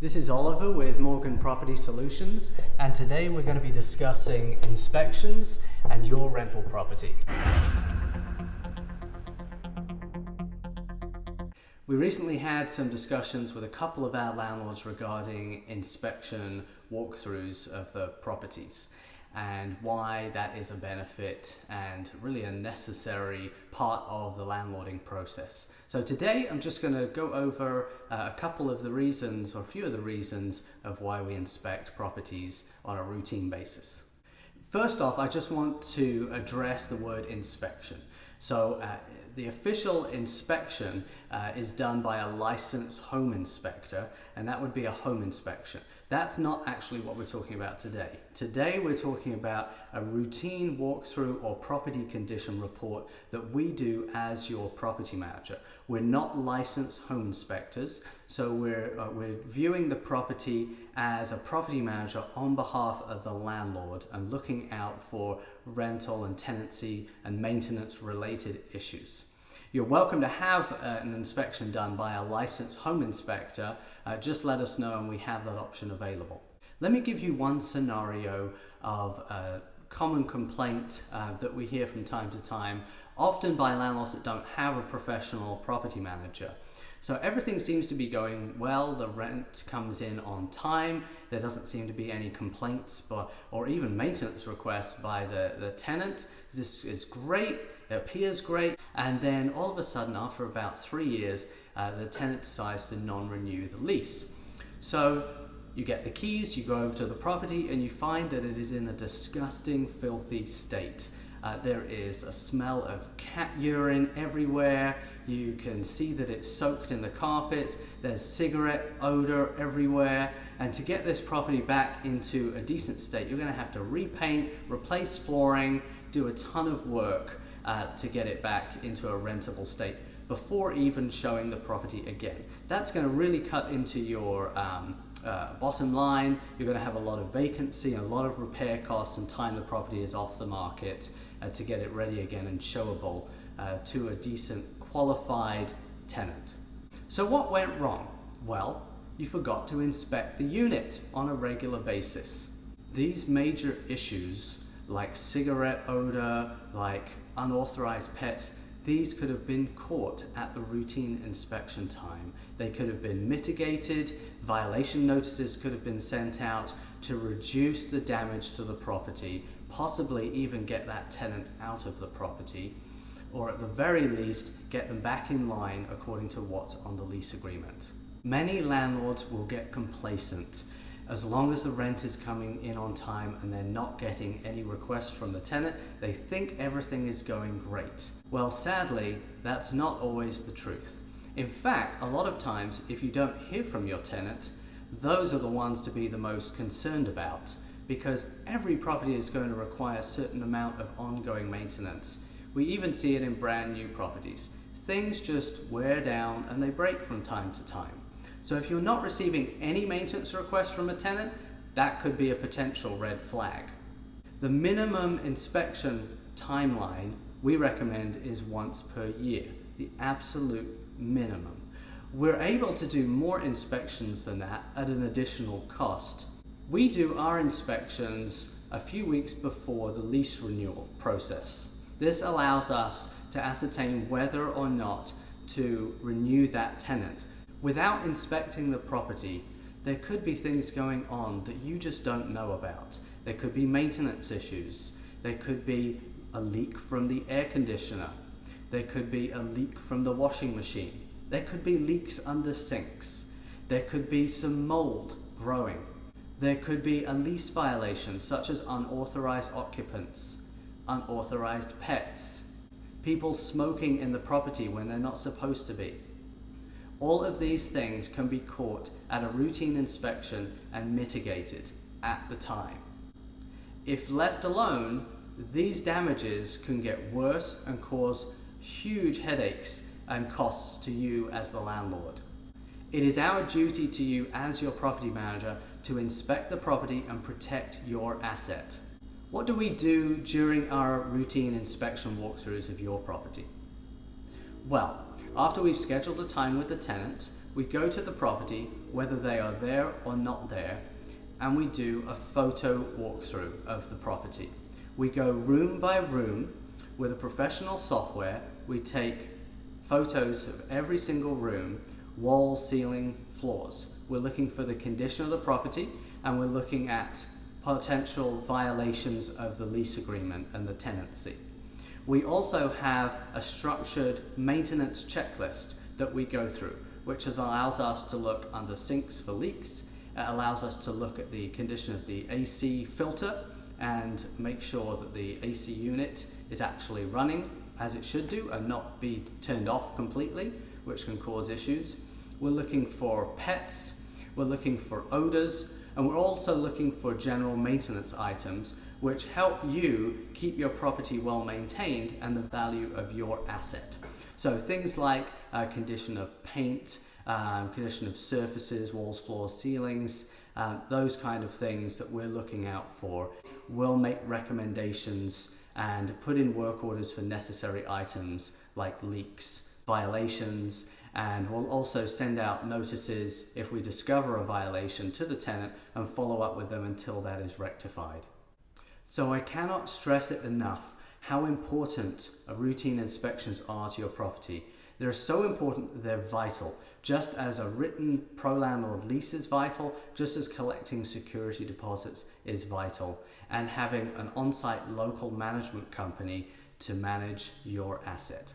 This is Oliver with Morgan Property Solutions, and today we're going to be discussing inspections and your rental property. We recently had some discussions with a couple of our landlords regarding inspection walkthroughs of the properties and why that is a benefit and really a necessary part of the landlording process. So today I'm just going to go over a couple of the reasons, or a few of the reasons, of why we inspect properties on a routine basis. First off, I just want to address the word inspection. So the official inspection is done by a licensed home inspector, and that would be a home inspection. That's not actually what we're talking about today. Today we're talking about a routine walkthrough or property condition report that we do as your property manager. We're not licensed home inspectors, so we're viewing the property as a property manager on behalf of the landlord and looking out for rental and tenancy and maintenance related issues. You're welcome to have an inspection done by a licensed home inspector. Just let us know and we have that option available. Let me give you one scenario of a common complaint that we hear from time to time, often by landlords that don't have a professional property manager. So everything seems to be going well, the rent comes in on time, there doesn't seem to be any complaints or even maintenance requests by the tenant. This is great, it appears great, and then all of a sudden after about 3 years the tenant decides to non-renew the lease. So you get the keys, you go over to the property and you find that it is in a disgusting, filthy state. There is a smell of cat urine everywhere. You can see that it's soaked in the carpet. There's cigarette odor everywhere. And to get this property back into a decent state, you're going to have to repaint, replace flooring, do a ton of work to get it back into a rentable state before even showing the property again. That's going to really cut into your bottom line. You're going to have a lot of vacancy, a lot of repair costs, and time the property is off the market to get it ready again and showable to a decent qualified tenant. So what went wrong? Well, you forgot to inspect the unit on a regular basis. These major issues like cigarette odor, like unauthorized pets, these could have been caught at the routine inspection time. They could have been mitigated, violation notices could have been sent out to reduce the damage to the property, possibly even get that tenant out of the property, or at the very least get them back in line according to what's on the lease agreement. Many landlords will get complacent as long as the rent is coming in on time and they're not getting any requests from the tenant. They think everything is going great. Well, sadly, that's not always the truth. In fact, a lot of times, if you don't hear from your tenant, those are the ones to be the most concerned about, because every property is going to require a certain amount of ongoing maintenance. We even see it in brand new properties. Things just wear down and they break from time to time. So if you're not receiving any maintenance requests from a tenant, that could be a potential red flag. The minimum inspection timeline we recommend is once per year, the absolute minimum. We're able to do more inspections than that at an additional cost. We do our inspections a few weeks before the lease renewal process. This allows us to ascertain whether or not to renew that tenant. Without inspecting the property, there could be things going on that you just don't know about. There could be maintenance issues. There could be a leak from the air conditioner. There could be a leak from the washing machine. There could be leaks under sinks. There could be some mold growing. There could be a lease violation such as unauthorized occupants, unauthorized pets, people smoking in the property when they're not supposed to be. All of these things can be caught at a routine inspection and mitigated at the time. If left alone, these damages can get worse and cause huge headaches and costs to you as the landlord. It is our duty to you as your property manager to inspect the property and protect your asset. What do we do during our routine inspection walkthroughs of your property? Well, after we've scheduled a time with the tenant, we go to the property, whether they are there or not there, and we do a photo walkthrough of the property. We go room by room with a professional software. We take photos of every single room, wall, ceiling, floors. We're looking for the condition of the property, and we're looking at potential violations of the lease agreement and the tenancy. We also have a structured maintenance checklist that we go through, which allows us to look under sinks for leaks. It allows us to look at the condition of the AC filter and make sure that the AC unit is actually running as it should do and not be turned off completely, which can cause issues. We're looking for pets, we're looking for odors, and we're also looking for general maintenance items which help you keep your property well maintained and the value of your asset. So things like condition of paint, condition of surfaces, walls, floors, ceilings, those kind of things that we're looking out for. We'll make recommendations and put in work orders for necessary items like leaks, violations, and we'll also send out notices if we discover a violation to the tenant and follow up with them until that is rectified. So I cannot stress it enough how important routine inspections are to your property. They're so important that they're vital. Just as a written pro-landlord lease is vital, just as collecting security deposits is vital, and having an on-site local management company to manage your asset.